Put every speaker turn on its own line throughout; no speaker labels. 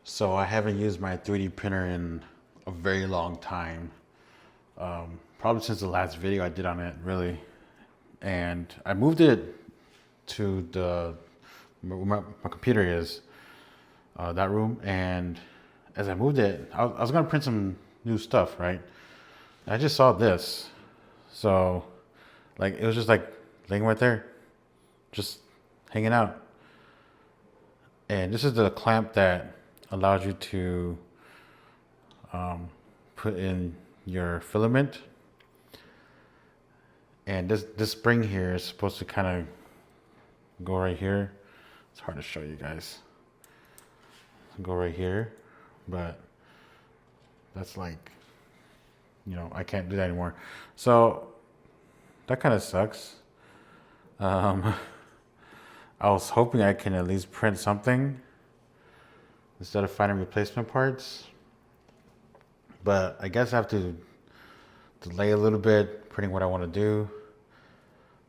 So I haven't used my 3D printer in a very long time. Probably since the last video I did on it, really. And I moved it to where my computer is, that room. And as I moved it, I was gonna print some new stuff, right? I just saw this, so like it was just like laying right there, just hanging out. And this is the clamp that allows you to put in your filament. And this spring here is supposed to kind of go right here. It's hard to show you guys. Go right here, but that's like, I can't do that anymore. So that kind of sucks. I was hoping I can at least print something instead of finding replacement parts. But I guess I have to delay a little bit printing what I want to do.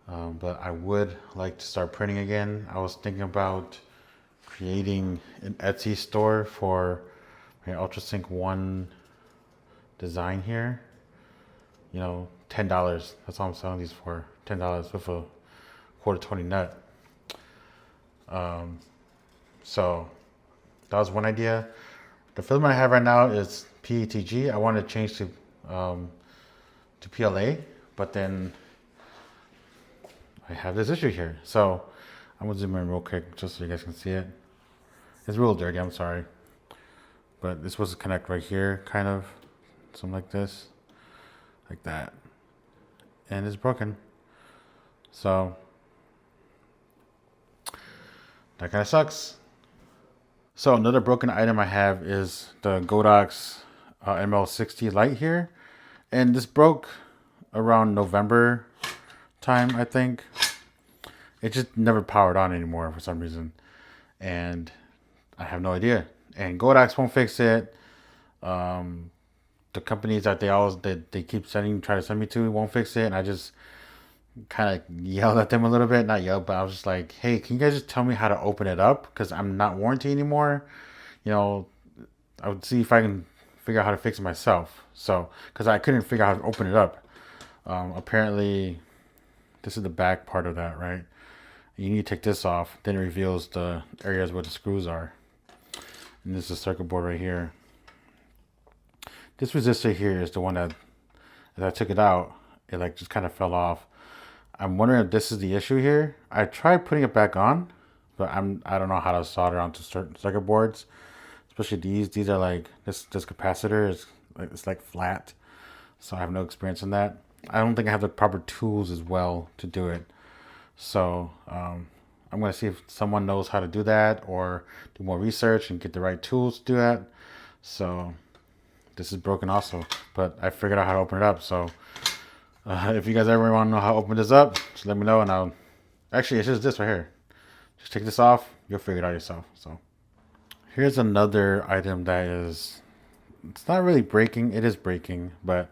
But I would like to start printing again. I was thinking about creating an Etsy store for my UltraSync 1 design here. $10. That's all I'm selling these for. $10 with a quarter 20 nut. So that was one idea. The filament I have right now is PETG. I want to change to PLA, but then I have this issue here. So I'm gonna zoom in real quick just so you guys can see it. It's real dirty, I'm sorry. But this was to connect right here, kind of. Something like this. Like that. And it's broken. So that kind of sucks. So another broken item I have is the Godox ML60 light here. And this broke around November time, I think. It just never powered on anymore for some reason. And I have no idea. And Godox won't fix it. The companies that they keep try to send me to won't fix it. And I just kind of yelled at them a little bit. Not yelled, but I was just like, hey, can you guys just tell me how to open it up? Because I'm not warranty anymore. I would see if I can figure out how to fix it myself. So, because I couldn't figure out how to open it up. Apparently, this is the back part of that, right? You need to take this off. Then it reveals the areas where the screws are. And this is the circuit board right here. This resistor here is the one that, as I took it out, it like just kind of fell off. I'm wondering if this is the issue here. I tried putting it back on, but I don't know how to solder onto certain circuit boards, especially these. These are like this capacitor is like flat, so I have no experience in that. I don't think I have the proper tools as well to do it. So I'm gonna see if someone knows how to do that or do more research and get the right tools to do that. So this is broken also, but I figured out how to open it up. So if you guys ever want to know how to open this up, just let me know, and I'll actually, it's just this right here. Just take this off, you'll figure it out yourself. So here's another item that is, it's not really breaking, it is breaking, but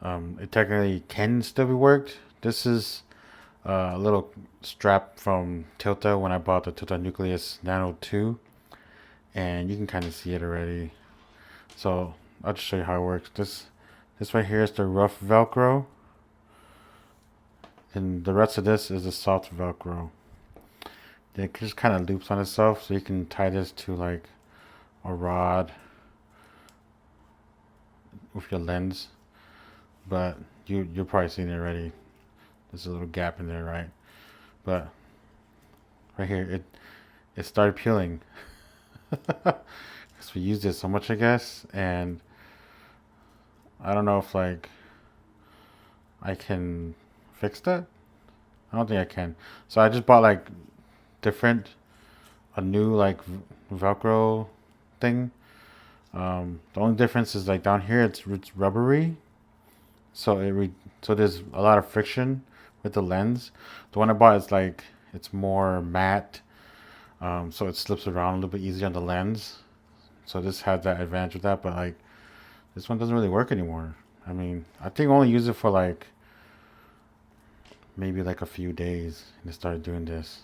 it technically can still be worked. This is a little strap from Tilta when I bought the Tilta Nucleus Nano 2, and you can kind of see it already. So I'll just show you how it works. This right here is the rough Velcro, and the rest of this is the soft Velcro. It just kind of loops on itself, so you can tie this to like a rod with your lens. But you're probably seeing it already. There's a little gap in there, right? But right here, it started peeling. Because we used it so much, I guess, and I don't know if like I can fix that. I don't think I can. So I just bought like a new like Velcro thing. The only difference is like down here it's rubbery, so so there's a lot of friction with the lens. The one I bought is like it's more matte, so it slips around a little bit easier on the lens. So this has that advantage with that, but like this one doesn't really work anymore. I mean, I think I only use it for like maybe like a few days and it started doing this.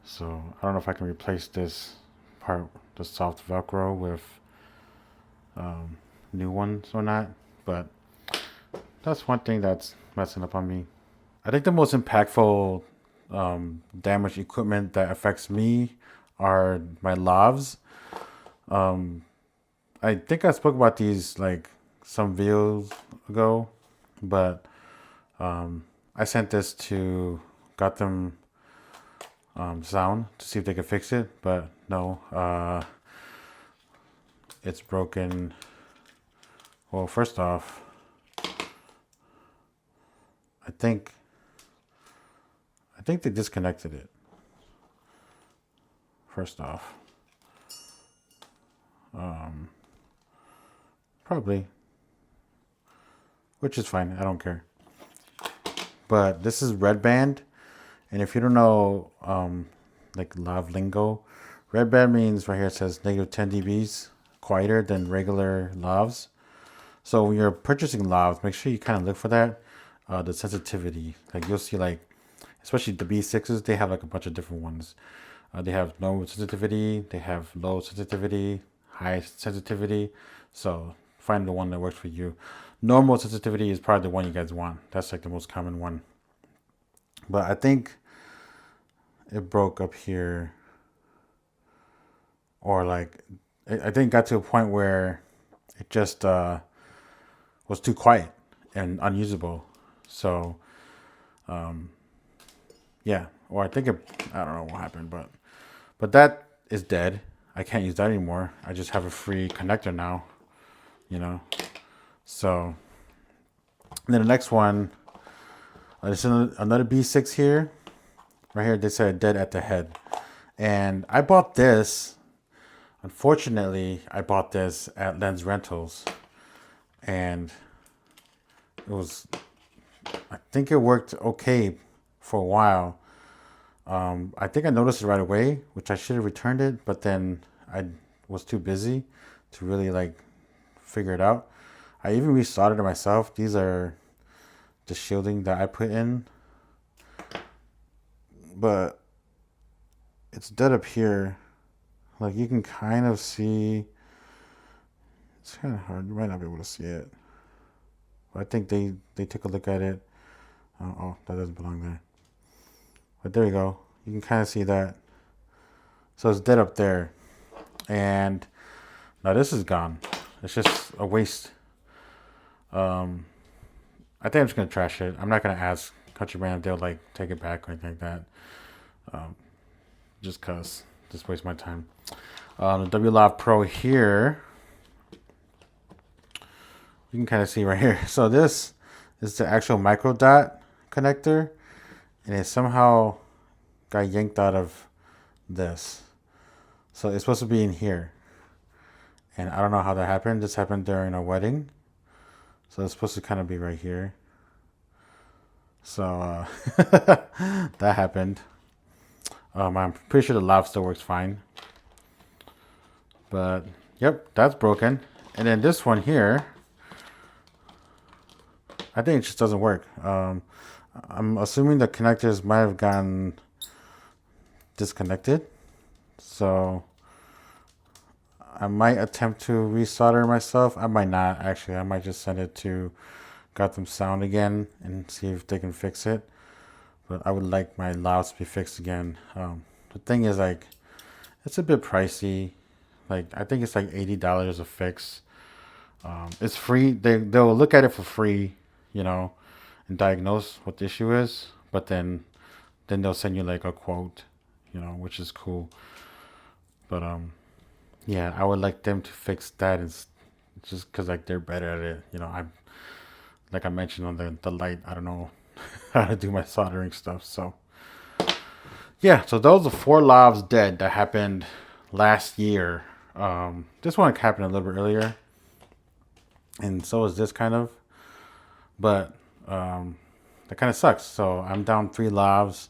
So I don't know if I can replace this part, the soft Velcro with new ones or not. But that's one thing that's messing up on me. I think the most impactful damaged equipment that affects me are my Lavs. I think I spoke about these like some videos ago, but I sent this to Gotham Sound to see if they could fix it, but no, it's broken. Well, first off, I think they disconnected it. First off, probably, which is fine. I don't care. But this is red band, and if you don't know, like Lav lingo, red band means right here it says negative 10 dBs quieter than regular Lavs. So when you're purchasing Lavs, make sure you kind of look for that, the sensitivity. Like you'll see, like especially the B6s, they have like a bunch of different ones. They have no sensitivity, they have low sensitivity, high sensitivity. So find the one that works for you. Normal sensitivity is probably the one you guys want. That's like the most common one. But I think it broke up here, or like I think it got to a point where it just was too quiet and unusable. So yeah, or I think I don't know what happened, but that is dead. I can't use that anymore. I just have a free connector now, you know. So then the next one, there's another B6 here. Right here, they said dead at the head. And I bought this. Unfortunately, I bought this at Lens Rentals. And it was, I think it worked okay for a while. I think I noticed it right away, which I should have returned it, but then I was too busy to really like figure it out. I even resoldered it myself. These are the shielding that I put in, but it's dead up here. Like you can kind of see, it's kind of hard. You might not be able to see it, but I think they took a look at it. Oh, that doesn't belong there. But there you go. You can kind of see that. So it's dead up there. And now this is gone. It's just a waste. I think I'm just gonna trash it. I'm not gonna ask Country Brand if they'll like take it back or anything like that. Just cause, just waste my time. The WLAV Pro here, you can kind of see right here. So this is the actual micro dot connector, and it somehow got yanked out of this. So it's supposed to be in here, and I don't know how that happened. This happened during a wedding. So it's supposed to kind of be right here. So that happened. I'm pretty sure the Lavs still works fine. But yep, that's broken. And then this one here, I think it just doesn't work. I'm assuming the connectors might have gotten disconnected. So I might attempt to resolder myself. I might not, actually. I might just send it to Gotham Sound again and see if they can fix it. But I would like my Lavs to be fixed again. The thing is, like, it's a bit pricey. Like, I think it's like $80 a fix. It's free. They'll look at it for free, you know, and diagnose what the issue is. But then they'll send you like a quote, you know, which is cool. But yeah, I would like them to fix that. It's just because like they're better at it. You know, like I mentioned on the light, I don't know how to do my soldering stuff. So yeah, so those are 4 Lavs dead that happened last year. This one happened a little bit earlier, and so is this kind of. But that kind of sucks. So I'm down 3 Lavs,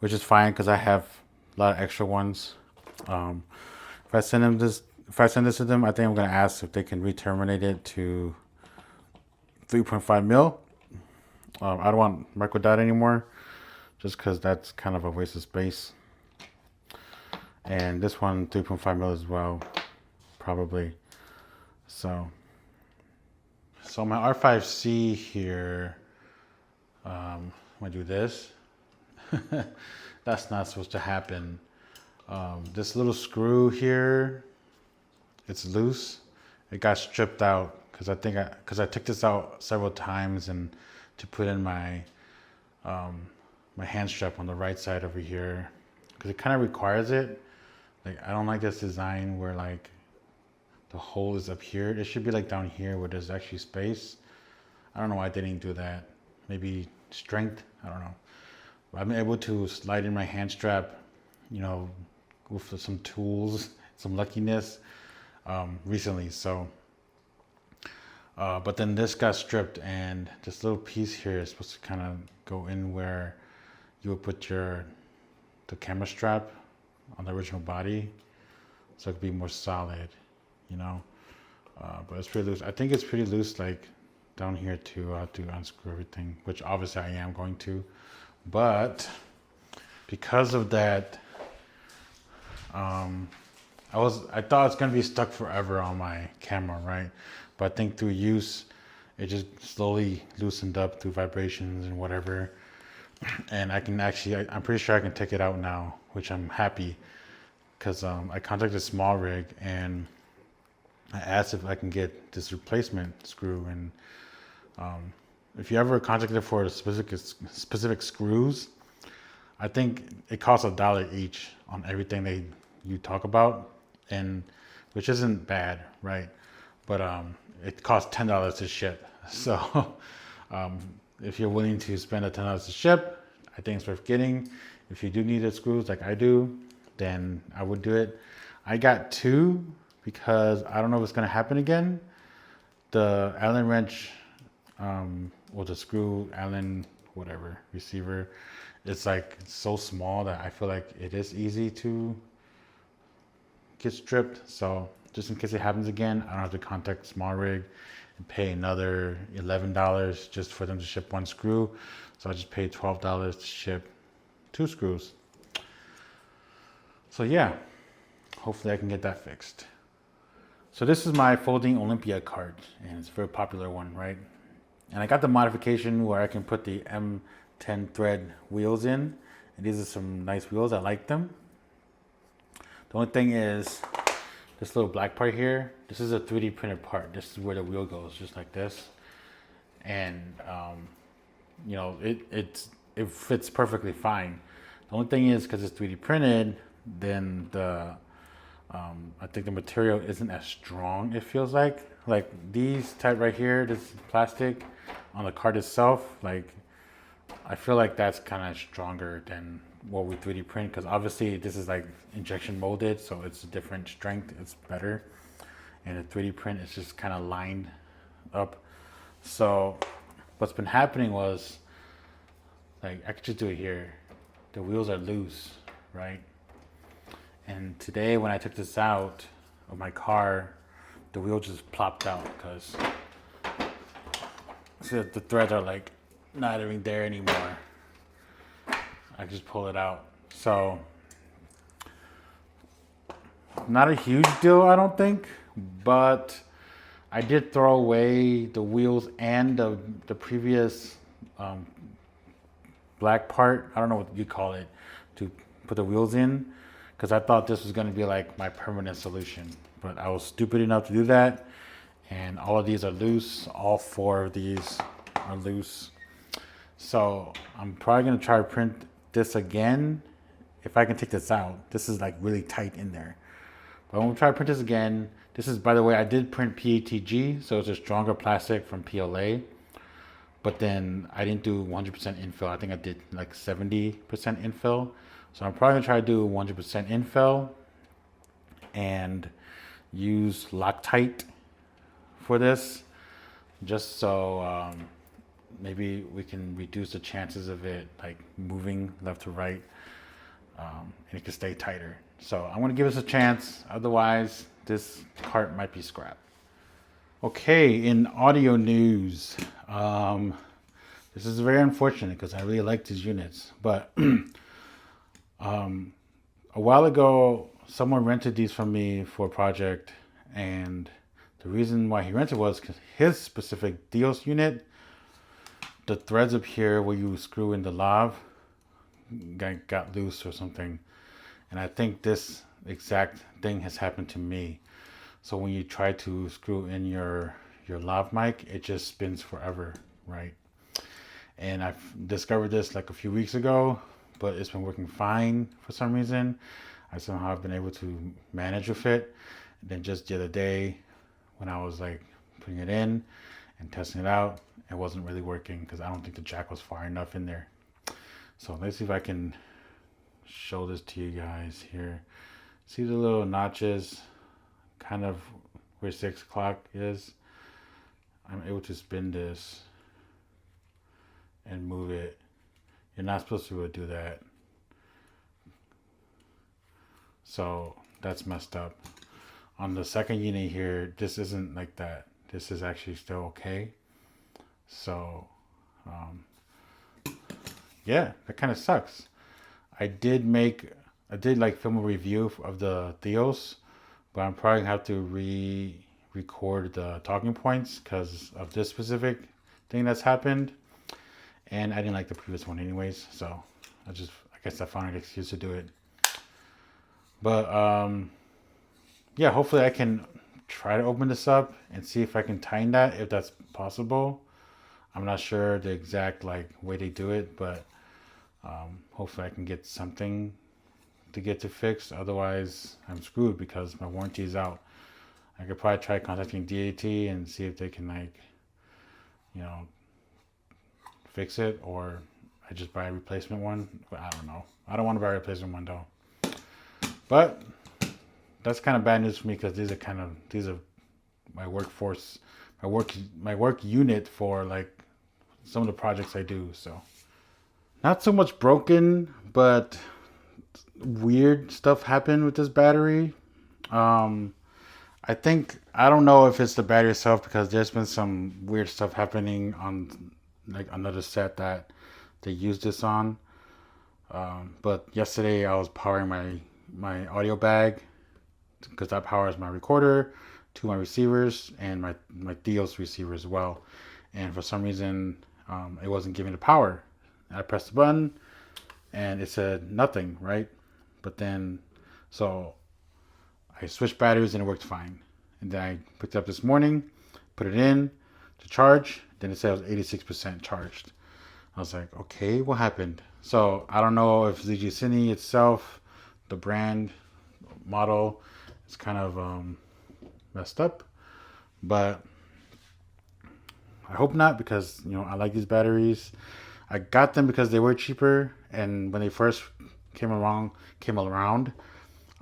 which is fine because I have a lot of extra ones. If I send this to them, I think I'm gonna ask if they can re-terminate it to 3.5 mil. I don't want microdot anymore, just because that's kind of a waste of space. And this one 3.5 mil as well, probably. So my R5C here, I'm gonna do this. That's not supposed to happen. This little screw here, it's loose. It got stripped out because I took this out several times and to put in my my hand strap on the right side over here because it kind of requires it. Like I don't like this design where like the hole is up here. It should be like down here where there's actually space. I don't know why they didn't do that. Maybe strength, I don't know. But I've been able to slide in my hand strap, you know, with some tools, some luckiness recently. So, but then this got stripped and this little piece here is supposed to kind of go in where you would put the camera strap on the original body. So it could be more solid, you know. But it's pretty loose. I think it's pretty loose, like down here too. I'll have to unscrew everything, which obviously I am going to. But because of that, I thought it's gonna be stuck forever on my camera, right? But I think through use, it just slowly loosened up through vibrations and whatever. And I can actually, I'm pretty sure I can take it out now, which I'm happy because I contacted Small Rig and I asked if I can get this replacement screw. And if you ever contacted for the specific screws, I think it costs $1 each on everything you talk about, and which isn't bad, right? But it costs $10 to ship. So if you're willing to spend the $10 to ship, I think it's worth getting. If you do need the screws like I do, then I would do it. I got 2 because I don't know if it's gonna happen again. The Allen wrench, or the screw Allen, whatever, receiver, it's like so small that I feel like it is easy to get stripped. So just in case it happens again, I don't have to contact Small Rig and pay another $11 just for them to ship 1 screw. So I just paid $12 to ship 2 screws. So yeah, hopefully I can get that fixed. So this is my folding Olympia cart, and it's a very popular one, right? And I got the modification where I can put the M10 thread wheels in, and these are some nice wheels. I like them. The only thing is this little black part here. This is a 3D printed part. This is where the wheel goes, just like this. And you know, it fits perfectly fine. The only thing is because it's 3D printed, then I think the material isn't as strong. It feels like these type right here, this plastic on the card itself, like I feel like that's kind of stronger than what we 3D print, because obviously this is like injection molded, so it's a different strength, it's better. And the 3D print is just kind of lined up. So what's been happening was, like, I could just do it here. The wheels are loose, right? And today when I took this out of my car, the wheel just plopped out because the threads are like not even there anymore. I just pull it out. So not a huge deal, I don't think, but I did throw away the wheels and the previous black part. I don't know what you call it, to put the wheels in, because I thought this was going to be like my permanent solution. But I was stupid enough to do that, and all of these are loose. All 4 of these are loose. So I'm probably going to try to print this again if I can take this out. This is like really tight in there. But I'm going to try to print this again. This is, by the way, I did print PETG, so it's a stronger plastic from PLA. But then I didn't do 100% infill. I think I did like 70% infill. So I'm probably going to try to do 100% infill and use Loctite for this, just so maybe we can reduce the chances of it like moving left to right, and it can stay tighter. So I'm going to give this a chance. Otherwise, this cart might be scrapped. Okay, in audio news, this is very unfortunate because I really like these units, but a while ago, someone rented these from me for a project, and the reason why he rented was because his specific Theos unit, the threads up here where you screw in the lav got loose or something. And I think this exact thing has happened to me. So when you try to screw in your lav mic, it just spins forever, right? And I've discovered this like a few weeks ago, but it's been working fine for some reason. I somehow have been able to manage with it. And then just the other day, when I was like putting it in and testing it out, it wasn't really working because I don't think the jack was far enough in there. So let's see if I can show this to you guys here. See the little notches, kind of where 6 o'clock is? I'm able to spin this and move it. You're not supposed to do that. So that's messed up. On the second unit here, this isn't like that. This is actually still okay. So, yeah, that kind of sucks. I did like film a review of the Theos, but I'm probably gonna have to re-record the talking points because of this specific thing that's happened. And I didn't like the previous one anyways, so I guess I found an excuse to do it. But yeah, hopefully I can try to open this up and see if I can tighten that, if that's possible. I'm not sure the exact like way they do it, but hopefully I can get something to get to fix. Otherwise, I'm screwed because my warranty is out. I could probably try contacting Deity and see if they can like, you know, fix it, or I just buy a replacement one. But I don't know. I don't want to buy a replacement one though. But that's kind of bad news for me because these are my workforce, my work unit for like some of the projects I do. So not so much broken, but weird stuff happened with this battery. I don't know if it's the battery itself because there's been some weird stuff happening on like another set that they used this on. But yesterday I was powering my audio bag because that powers my recorder, to my receivers, and my Theos receiver as well. And for some reason, it wasn't giving the power. I pressed the button and it said nothing, right? But then, so I switched batteries and it worked fine. And then I picked it up this morning, put it in to charge. Then it said it was 86% charged. I was like, okay, what happened? So I don't know if CGCine itself, the brand model, is kind of messed up. But I hope not, because I like these batteries. I got them because they were cheaper, and when they first came around,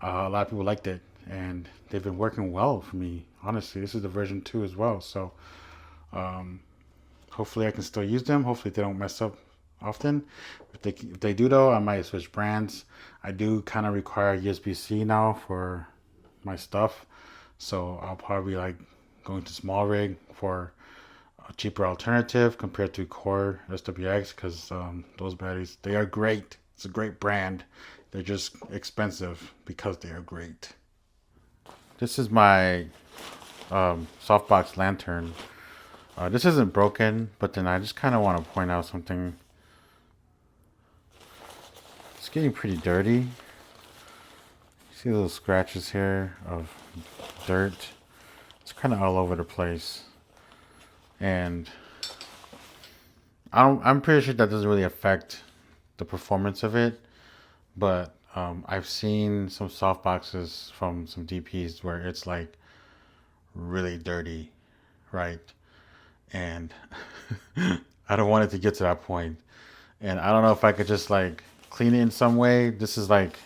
a lot of people liked it, and they've been working well for me. Honestly, this is the version 2 as well, so hopefully I can still use them. Hopefully they don't mess up often. If they do though, I might switch brands. I do kind of require USB-C now for my stuff, so I'll probably like going to small rig for a cheaper alternative compared to Core SWX, because those batteries, they are great. It's a great brand. They're just expensive because they are great. This is my Softbox lantern. This isn't broken, but then I just kind of want to point out something. It's getting pretty dirty. See little scratches here of dirt. It's kind of all over the place. And I'm pretty sure that doesn't really affect the performance of it, but I've seen some soft boxes from some DPs where it's like really dirty, right? And I don't want it to get to that point. And I don't know if I could just like clean it in some way. This is like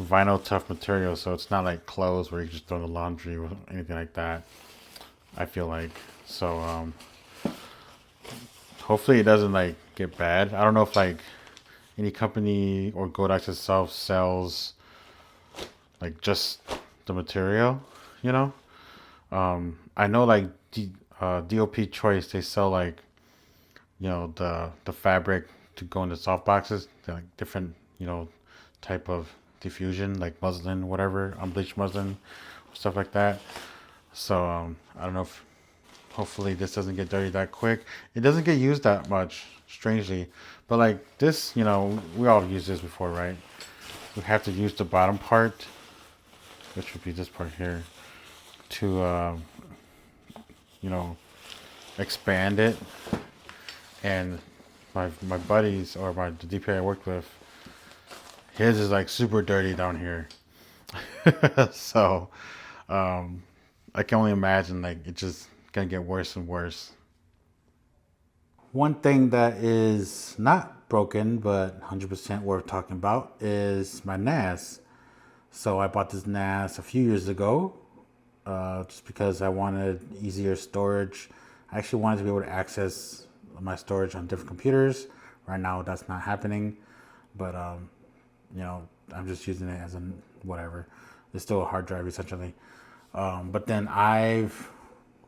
vinyl tough material, so it's not like clothes where you just throw in the laundry or anything like that, I feel like. So hopefully it doesn't like get bad. I don't know if like any company or Godox itself sells like just the material, I know like DOP Choice, they sell like the fabric to go into soft boxes. They're like different type of diffusion, like muslin, whatever, unbleached muslin, stuff like that. So I don't know if, hopefully this doesn't get dirty that quick. It doesn't get used that much, strangely. But like this, you know, we all used this before, right? We have to use the bottom part, which would be this part here, to, you know, expand it. And my buddies, or the DP I worked with, his is like super dirty down here. So I can only imagine like it's just gonna get worse and worse. One thing that is not broken but 100% worth talking about is my NAS. So I bought this NAS a few years ago, just because I wanted easier storage. I actually wanted to be able to access my storage on different computers. Right now that's not happening, but you know, I'm just using it as a whatever. It's still a hard drive essentially. But then I've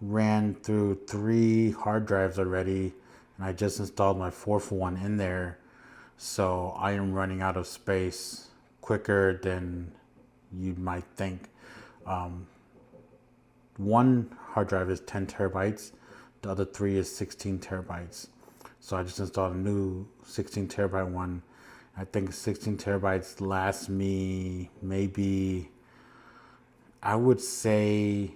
ran through 3 hard drives already, and I just installed my 4th one in there. So I am running out of space quicker than you might think. One hard drive is 10 terabytes. The other 3 is 16 terabytes. So I just installed a new 16 terabyte one. I think 16 terabytes lasts me maybe, I would say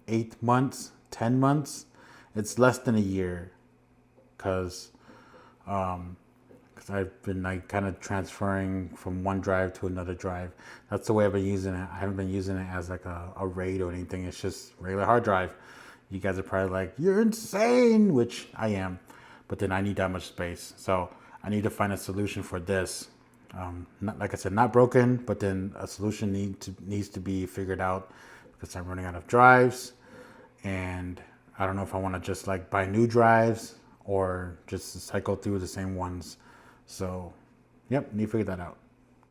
8 months, 10 months. It's less than a year, because I've been like kind of transferring from one drive to another drive. That's the way I've been using it. I haven't been using it as like a RAID or anything. It's just regular hard drive. You guys are probably like, you're insane, which I am, but then I need that much space. So I need to find a solution for this. Not, like I said, not broken, but then a solution needs to be figured out, because I'm running out of drives, and I don't know if I want to just like buy new drives or just cycle through the same ones. So, yep, need to figure that out.